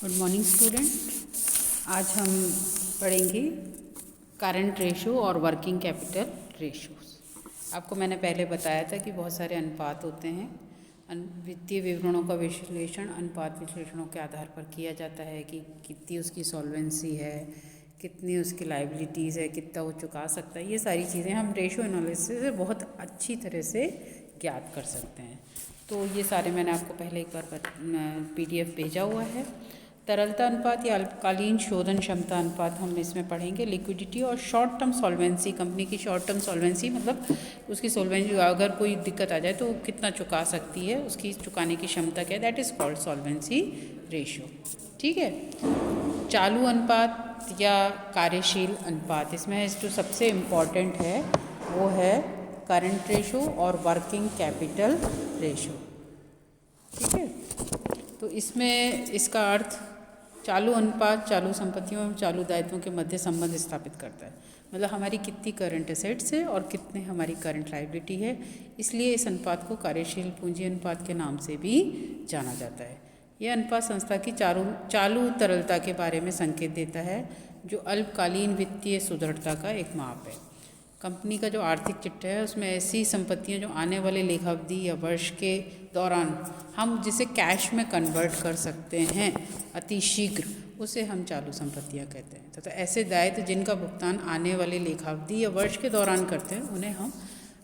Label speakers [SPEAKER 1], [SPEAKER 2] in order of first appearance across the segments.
[SPEAKER 1] Good morning student. आज हम पढ़ेंगे करंट रेशो और वर्किंग कैपिटल रेशोस। आपको मैंने पहले बताया था कि बहुत सारे अनुपात होते हैं। वित्तीय विवरणों का विश्लेषण अनुपात विश्लेषणों के आधार पर किया जाता है कि कितनी उसकी सॉल्वेंसी है, कितनी उसकी लाइबिलिटीज़ है, कितना वो चुका सकता है। ये सारी चीज़ें हम रेशो एनालिसिस से बहुत अच्छी तरह से ज्ञात कर सकते हैं। तो ये सारे मैंने आपको पहले एक बार PDF भेजा हुआ है। तरलता अनुपात या अल्पकालीन शोधन क्षमता अनुपात हम इसमें पढ़ेंगे। लिक्विडिटी और शॉर्ट टर्म सॉल्वेंसी, कंपनी की शॉर्ट टर्म सॉल्वेंसी मतलब उसकी सॉल्वेंसी, अगर कोई दिक्कत आ जाए तो वो कितना चुका सकती है, उसकी चुकाने की क्षमता क्या है, that is called solvency ratio. ठीक है। चालू अनुपात या कार्यशील अनुपात, इसमें जो सबसे इम्पॉर्टेंट है वो है करंट रेशो और वर्किंग कैपिटल रेशो। ठीक है। तो इसमें इसका अर्थ चालू अनुपात चालू संपत्तियों और चालू दायित्वों के मध्य संबंध स्थापित करता है। मतलब हमारी कितनी करंट एसेट्स है और कितने हमारी करंट लायबिलिटी है। इसलिए इस अनुपात को कार्यशील पूंजी अनुपात के नाम से भी जाना जाता है। यह अनुपात संस्था की चालू तरलता के बारे में संकेत देता है, जो अल्पकालीन वित्तीय सुदृढ़ता का एक माप है। कंपनी का जो आर्थिक चिट्ठा है उसमें ऐसी संपत्तियां जो आने वाले लेखावधि या वर्ष के दौरान हम जिसे कैश में कन्वर्ट कर सकते हैं अति शीघ्र, उसे हम चालू संपत्तियां कहते हैं। तथा ऐसे दायित्व जिनका भुगतान आने वाले लेखावधि या वर्ष के दौरान करते हैं उन्हें हम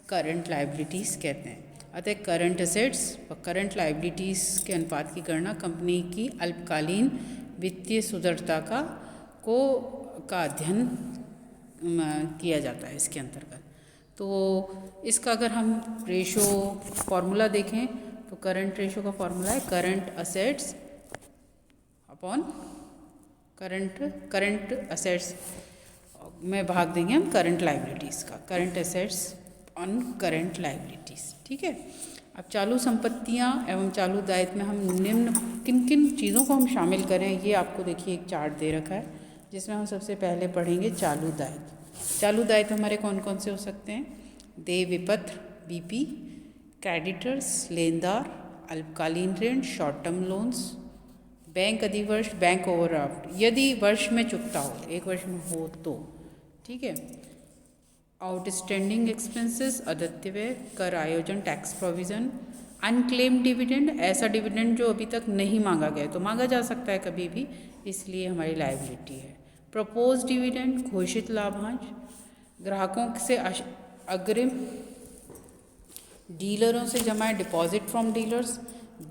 [SPEAKER 1] करंट लायबिलिटीज़ कहते हैं। अतः करंट एसेट्स और करंट लायबिलिटीज़ के अनुपात की गणना कंपनी की अल्पकालीन वित्तीय सुदृढ़ता का अध्ययन किया जाता है इसके अंतर्गत। तो इसका अगर हम रेशो फॉर्मूला देखें तो करंट रेशो का फॉर्मूला है current assets upon current assets में भाग देंगे हम करंट लायबिलिटीज़ का, current assets on current liabilities. ठीक है। अब चालू संपत्तियां एवं चालू दायित्व में हम निम्न किन किन चीज़ों को हम शामिल करें, ये आपको देखिए एक चार्ट दे रखा है जिसमें हम सबसे पहले पढ़ेंगे चालू दायित्व। चालू दायित्व हमारे कौन कौन से हो सकते हैं? देय विपत्र BP, क्रेडिटर्स लेनदार, अल्पकालीन ऋण शॉर्ट टर्म लोन्स, बैंक अधिवर्ष बैंक ओवरड्राफ्ट यदि वर्ष में चुकता हो, एक वर्ष में हो तो। ठीक है। आउटस्टैंडिंग एक्सपेंसेस अदत्य व्यय, कर आयोजन टैक्स प्रोविज़न, अनक्लेम डिविडेंड, ऐसा डिविडेंड जो अभी तक नहीं मांगा गया तो मांगा जा सकता है कभी भी, इसलिए हमारी लायबिलिटी है। प्रपोज डिविडेंड घोषित लाभांश, ग्राहकों से अग्रिम, डीलरों से जमाए डिपॉजिट फ्रॉम डीलर्स,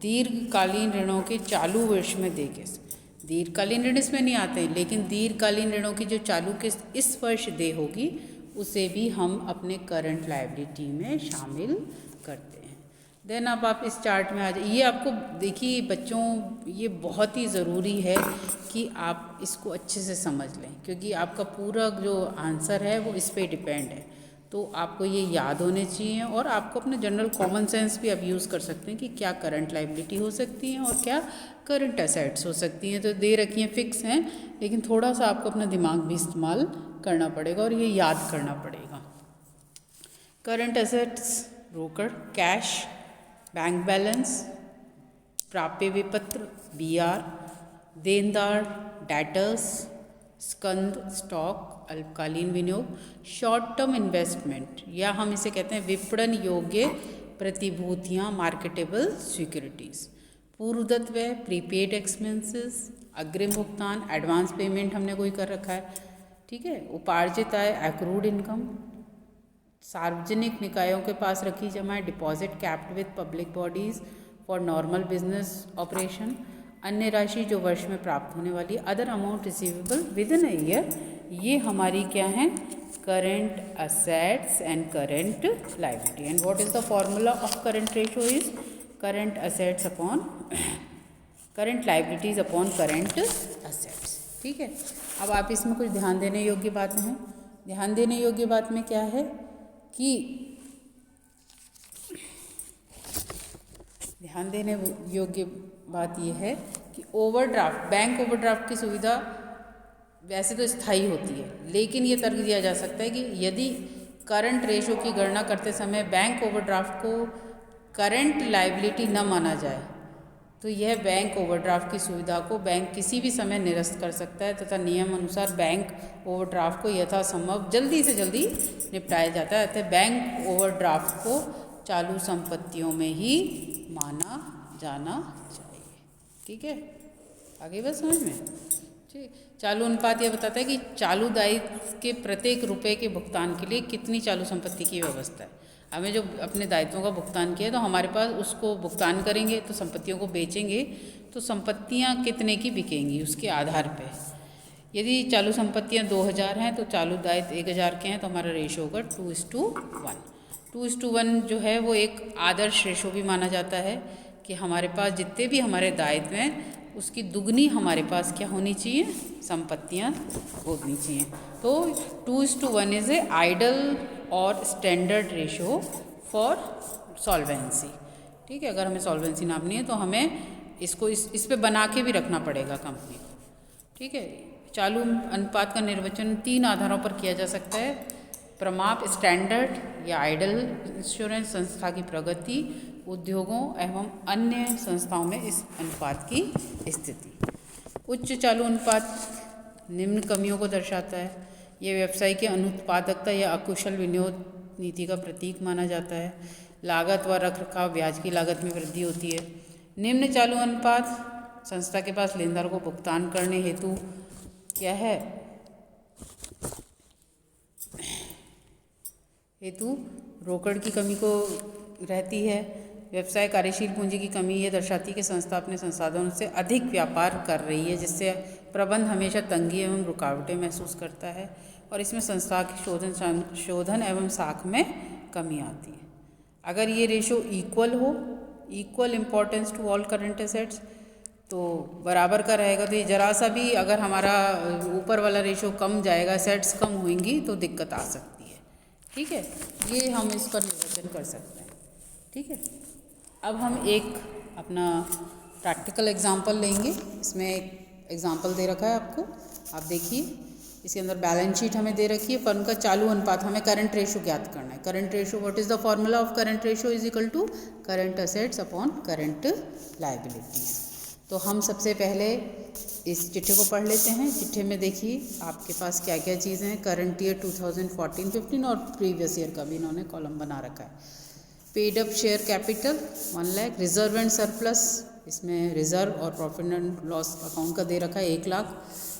[SPEAKER 1] दीर्घकालीन ऋणों के चालू वर्ष में देय किस्त। दीर्घकालीन ऋण इसमें नहीं आते हैं, लेकिन दीर्घकालीन ऋणों की जो चालू किस्त इस वर्ष देय होगी उसे भी हम अपने करंट लायबिलिटी में शामिल करते हैं। देन अब आप इस चार्ट में आ जाइए। ये आपको देखिए बच्चों, ये बहुत ही ज़रूरी है कि आप इसको अच्छे से समझ लें, क्योंकि आपका पूरा जो आंसर है वो इस पे डिपेंड है। तो आपको ये याद होने चाहिए और आपको अपने जनरल कॉमन सेंस भी आप यूज़ कर सकते हैं कि क्या करंट लायबिलिटी हो सकती है और क्या करंट एसेट्स हो सकती हैं। तो दे रखी हैं, फिक्स हैं, लेकिन थोड़ा सा आपको अपना दिमाग भी इस्तेमाल करना पड़ेगा और ये याद करना पड़ेगा। करंट एसेट्स रोकड़ कैश, बैंक बैलेंस, प्राप्य विपत्र BR, देनदार डेटर्स, स्कंद स्टॉक, अल्पकालीन विनियोग, शॉर्ट टर्म इन्वेस्टमेंट या हम इसे कहते हैं विपणन योग्य प्रतिभूतियाँ मार्केटेबल सिक्योरिटीज़, पूर्वदत्त व्यय प्रीपेड एक्सपेंसेस, अग्रिम भुगतान एडवांस पेमेंट हमने कोई कर रखा है। ठीक है। उपार्जित आय एक्रूड इनकम, सार्वजनिक निकायों के पास रखी जमाएं deposit kept with public bodies for normal business operation, अन्य राशि जो वर्ष में प्राप्त होने वाली, other amount receivable within a year. ये हमारी क्या है? Current assets and current liability. And what is the formula of current ratio is current assets upon current liabilities upon current assets. ठीक है। अब आप इसमें कुछ ध्यान देने योग्य बातें हैं। ध्यान देने योग्य बात में क्या है कि ध्यान देने योग्य बात यह है कि ओवरड्राफ्ट, बैंक ओवरड्राफ्ट की सुविधा वैसे तो स्थायी होती है, लेकिन ये तर्क दिया जा सकता है कि यदि करंट रेशो की गणना करते समय बैंक ओवरड्राफ्ट को करंट लायबिलिटी न माना जाए तो यह बैंक ओवरड्राफ्ट की सुविधा को बैंक किसी भी समय निरस्त कर सकता है तथा नियम अनुसार बैंक ओवरड्राफ्ट को यथासंभव जल्दी से जल्दी निपटाया जाता है। अतः बैंक ओवरड्राफ्ट को चालू संपत्तियों में ही माना जाना चाहिए। ठीक है, आगे बस समझ में। ठीक, चालू अनुपात यह बताता है कि चालू दायित्व के प्रत्येक रुपए के भुगतान के लिए कितनी चालू संपत्ति की व्यवस्था है। हमें जो अपने दायित्वों का भुगतान किया तो हमारे पास उसको भुगतान करेंगे तो संपत्तियों को बेचेंगे तो संपत्तियां कितने की बिकेंगी उसके आधार पे। यदि चालू संपत्तियां 2000 हैं तो चालू दायित्व 1000 के हैं तो हमारा रेशो होगा 2:1। 2:1 जो है वो एक आदर्श रेशो भी माना जाता है कि हमारे पास जितने भी हमारे दायित्व हैं उसकी दुगनी हमारे पास क्या होनी चाहिए, संपत्तियां होनी चाहिए। तो 2:1 इज़ ए आइडल और स्टैंडर्ड रेशो फॉर सॉल्वेंसी। ठीक है, अगर हमें सॉल्वेंसी नापनी है तो हमें इसको इस पे बना के भी रखना पड़ेगा कंपनी को। ठीक है, चालू अनुपात का निर्वचन 3 आधारों पर किया जा सकता है। प्रमाप स्टैंडर्ड या आइडल इंश्योरेंस संस्था की प्रगति, उद्योगों एवं अन्य संस्थाओं में इस अनुपात की स्थिति। उच्च चालू अनुपात निम्न कमियों को दर्शाता है। यह व्यवसाय की अनुत्पादकता या अकुशल विनियोग नीति का प्रतीक माना जाता है। लागत व रखरखाव ब्याज की लागत में वृद्धि होती है। निम्न चालू अनुपात संस्था के पास लेनदार को भुगतान करने हेतु क्या है, हेतु रोकड़ की कमी को रहती है। व्यवसाय कार्यशील पूंजी की कमी ये दर्शाती है कि संस्था अपने संसाधनों से अधिक व्यापार कर रही है जिससे प्रबंध हमेशा तंगी एवं रुकावटें महसूस करता है और इसमें संस्था की शोधन एवं साख में कमी आती है। अगर ये रेशो इक्वल हो, equal importance to all current assets, तो बराबर का रहेगा तो ये जरा सा भी अगर हमारा ऊपर वाला रेशो कम जाएगा, एसेट्स कम होंगी तो दिक्कत आ सकती है। ठीक है, ये हम इसका निर्वचन कर सकते हैं। ठीक है, अब हम एक अपना प्रैक्टिकल एग्जांपल लेंगे। इसमें एक एग्जांपल दे रखा है आपको, आप देखिए। इसके अंदर बैलेंस शीट हमें दे रखी है, फर्म का चालू अनुपात, हमें करंट रेशो ज्ञात करना है। Current ratio, what is the formula of current ratio is equal to current assets upon current liabilities. तो हम सबसे पहले इस चिट्ठे को पढ़ लेते हैं। चिट्ठे में देखिए आपके पास क्या क्या चीज़ें हैं। करंट ईयर 2014-15 और प्रीवियस ईयर का भी इन्होंने कॉलम बना रखा है। Paid up share capital 1 lakh, reserve and surplus, इसमें रिजर्व और प्रॉफिट एंड लॉस अकाउंट का दे रखा है 1 लाख।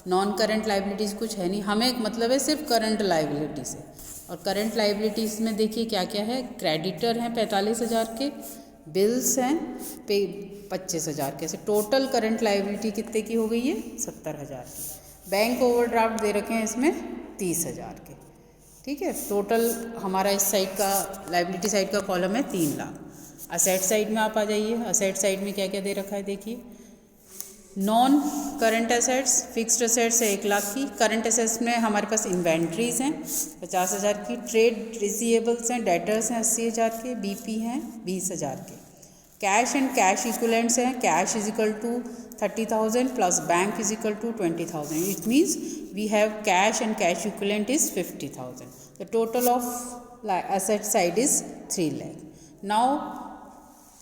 [SPEAKER 1] नॉन करंट लाइबिलिटीज़ कुछ है नहीं, हमें मतलब है सिर्फ करंट लाइबिलिटी से। और करंट लाइबिलिटीज़ में देखिए क्या क्या है। क्रेडिटर हैं 45,000 के, बिल्स हैं 25,000 के, ऐसे टोटल करंट लाइबिलिटी कितने की हो गई है, 70,000 की। बैंक ओवरड्राफ्ट दे रखे हैं इसमें 30,000 के। ठीक है, टोटल हमारा इस साइड का लाइबिलिटी साइड का कॉलम है 3 लाख। असेट साइड में आप आ जाइए। असेट साइड में क्या क्या दे रखा है देखिए। Non current assets, fixed assets है 1 लाख की। करंट एसेट्स में हमारे पास इन्वेंट्रीज हैं 50,000 की। ट्रेड रिसीवेबल्स हैं, डेटर्स हैं 80,000 के, बीपी हैं 20,000 के। कैश एंड कैश इक्विवेलेंट्स हैं, cash is equal to 30,000 plus bank is equal to 20,000। It means we have cash and cash equivalent is 50,000। The total of asset side is 3 lakh. Now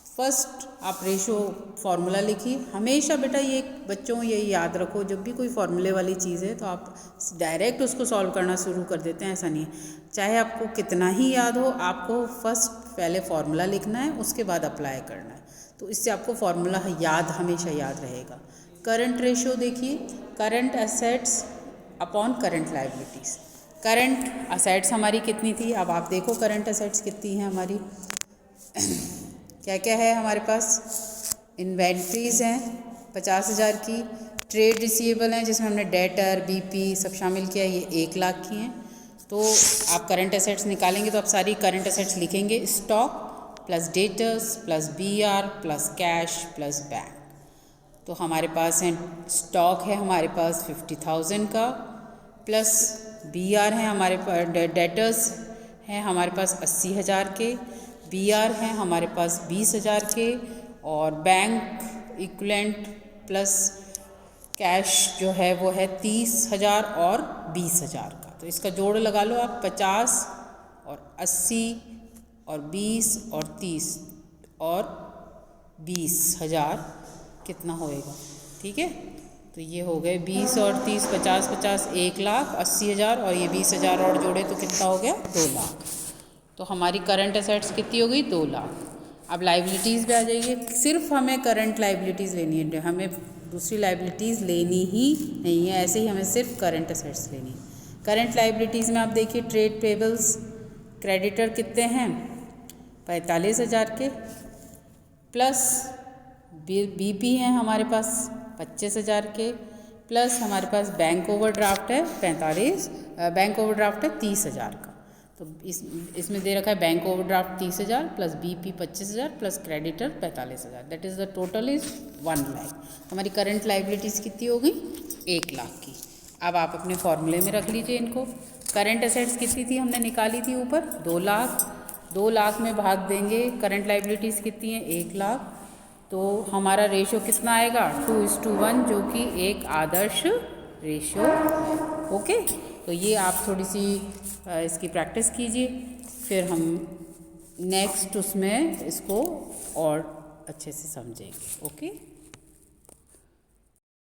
[SPEAKER 1] first आप ratio formula लिखिए। हमेशा बेटा ये बच्चों ये याद रखो, जब भी कोई फार्मूले वाली चीज़ है तो आप डायरेक्ट उसको सॉल्व करना शुरू कर देते हैं, ऐसा नहीं है। चाहे आपको कितना ही याद हो, आपको फर्स्ट पहले फार्मूला लिखना है, उसके बाद अप्लाई करना है, तो इससे आपको फार्मूला याद हमेशा याद रहेगा। करंट रेशो देखिए, current assets upon current liabilities. Current assets हमारी कितनी थी, अब आप देखो करंट असेट्स कितनी हैं हमारी। क्या क्या है हमारे पास, इन्वेंट्रीज़ हैं 50,000 की। ट्रेड रिसीवेबल हैं जिसमें हमने डेटर बीपी सब शामिल किया, ये 1 लाख की हैं। तो आप करंट एसेट्स निकालेंगे तो आप सारी करंट एसेट्स लिखेंगे, stock plus debtors plus BR plus cash plus bank. तो हमारे पास है स्टॉक है हमारे पास 50,000 का, प्लस बीआर है हमारे पास, डेटर्स हैं हमारे पास 80,000 के, बीआर हैं हमारे पास 20,000 के, और बैंक इक्विवेलेंट प्लस कैश जो है वो है 30,000 और 20,000 का। तो इसका जोड़ लगा लो आप, 50 और 80 और 20 और 30 और 20,000 कितना होएगा। ठीक है, तो ये हो गए 20 और 30 50 50 1,80,000 और ये 20,000 और जोड़े तो कितना हो गया 2 लाख। तो हमारी करंट असेट्स कितनी हो गई 2 लाख। अब लाइबिलिटीज़ पे आ जाइए। सिर्फ हमें करंट लाइबिलिटीज़ लेनी है, हमें दूसरी लाइबिलिटीज़ लेनी ही नहीं है, ऐसे ही हमें सिर्फ करंट असेट्स लेनी है। करंट लाइबिलिटीज़ में आप देखिए ट्रेड पेबल्स क्रेडिटर कितने हैं 45,000 के, प्लस बीपी हैं हमारे पास 25,000 के, प्लस हमारे पास बैंक ओवरड्राफ्ट है 30,000 का। तो इसमें दे रखा है bank overdraft 30,000 plus BP 25,000 plus creditor 45,000, that is the total is 1 lakh. हमारी करंट लाइबिलिटीज़ कितनी हो गई 1 लाख की। अब आप अपने फॉर्मूले में रख लीजिए इनको। करंट एसेट्स कितनी थी हमने निकाली थी ऊपर 2 लाख, 2 लाख में भाग देंगे करंट लाइबिलिटीज़ कितनी है 1 लाख, तो हमारा रेशो कितना आएगा 2:1, जो कि एक आदर्श रेशो है। ओके, तो ये आप थोड़ी सी इसकी प्रैक्टिस कीजिए, फिर हम नेक्स्ट उसमें इसको और अच्छे से समझेंगे। ओके।